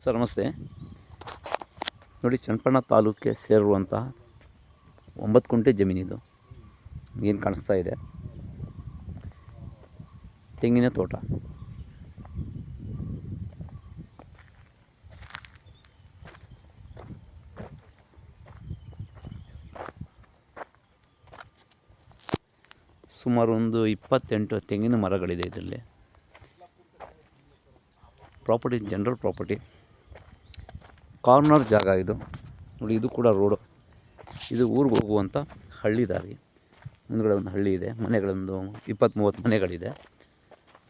Sir ನಮಸ್ತೆ. ನೋಡಿ, ಚನ್ನಪಟ್ಟಣ ತಾಲೂಕಿಗೆ ಸೇರುವಂತಹ 9 ಕುಂಟೆ ಜಮೀನಿದು ಏನು ಕಾಣಿಸ್ತಾ ಇದೆ, ತೆಂಗಿನ ತೋಟ. ಸುಮಾರು ಒಂದು 28 ತೆಂಗಿನ ಮರಗಳಿದೆ ಇದರಲ್ಲಿ. ಪ್ರಾಪರ್ಟಿ ಜನರಲ್ ಪ್ರಾಪರ್ಟಿ, ಕಾರ್ನರ್ ಜಾಗ ಇದು. ನೋಡಿ, ಇದು ಕೂಡ ರೋಡು. ಇದು ಊರಿಗೆ ಹೋಗುವಂಥ ಹಳ್ಳಿ ದಾರಿ. ಮುಂದುಗಡೆ ಒಂದು ಹಳ್ಳಿ ಇದೆ, ಮನೆಗಳೊಂದು 20-30 ಮನೆಗಳಿದೆ.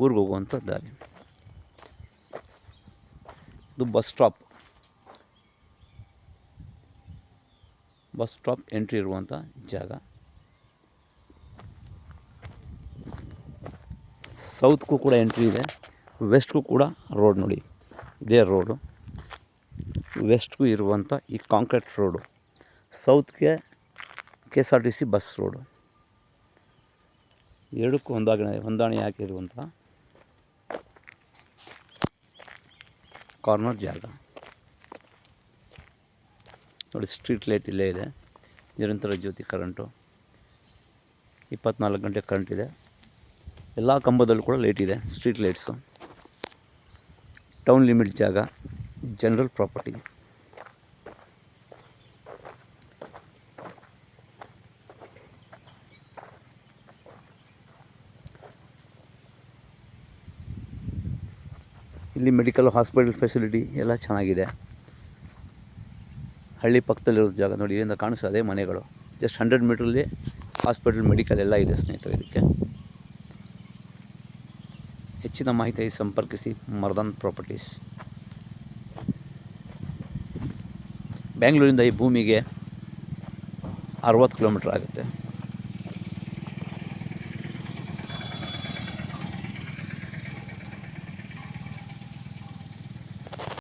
ಊರಿಗೆ ಹೋಗುವಂಥ ದಾರಿ. ಇದು ಬಸ್ ಸ್ಟಾಪ್ ಎಂಟ್ರಿ ಇರುವಂಥ ಜಾಗ. ಸೌತ್ಗೂ ಕೂಡ ಎಂಟ್ರಿ ಇದೆ, ವೆಸ್ಟ್ಗೂ ಕೂಡ ರೋಡ್. ನೋಡಿ, ಇದೇ ರೋಡು. ವೆಸ್ಟ್ಗೂ ಇರುವಂಥ ಈ ಕಾಂಕ್ರೀಟ್ ರೋಡು, ಸೌತ್ಗೆ KSRTC ಬಸ್ ರೋಡು. ಎರಡಕ್ಕೂ ಹೊಂದಾಣೆ ಆಗಿರುವಂಥ ಕಾರ್ನರ್ ಜಾಗ. ನೋಡಿ, ಸ್ಟ್ರೀಟ್ ಲೈಟ್ ಇಲ್ಲೇ ಇದೆ. ನಿರಂತರ ಜ್ಯೋತಿ ಕರೆಂಟು, 24 ಗಂಟೆ ಕರೆಂಟ್ ಇದೆ. ಎಲ್ಲ ಕಂಬದಲ್ಲೂ ಕೂಡ ಲೈಟ್ ಇದೆ, ಸ್ಟ್ರೀಟ್ ಲೈಟ್ಸು. ಟೌನ್ ಲಿಮಿಟ್ ಜಾಗ, ಜನರಲ್ ಪ್ರಾಪರ್ಟಿ. ಇಲ್ಲಿ ಮೆಡಿಕಲ್, ಹಾಸ್ಪಿಟಲ್ ಫೆಸಿಲಿಟಿ ಎಲ್ಲ ಚೆನ್ನಾಗಿದೆ. ಹಳ್ಳಿ ಪಕ್ಕದಲ್ಲಿರೋ ಜಾಗ. ನೋಡಿ, ಇಲ್ಲಿಂದ ಕಾಣಿಸೋ ಅದೇ ಮನೆಗಳು. ಜಸ್ಟ್ 100 ಮೀಟ್ರಲ್ಲಿ ಹಾಸ್ಪಿಟಲ್, ಮೆಡಿಕಲ್ ಎಲ್ಲ ಇದೆ ಸ್ನೇಹಿತರೆ ಇದಕ್ಕೆ. ಹೆಚ್ಚಿನ ಮಾಹಿತಿಗೆ ಸಂಪರ್ಕಿಸಿ ಮರ್ದಾನ್ ಪ್ರಾಪರ್ಟೀಸ್. ಬೆಂಗಳೂರಿಂದ ಈ ಭೂಮಿಗೆ 60 ಕಿಲೋಮೀಟ್ರ್ ಆಗುತ್ತೆ.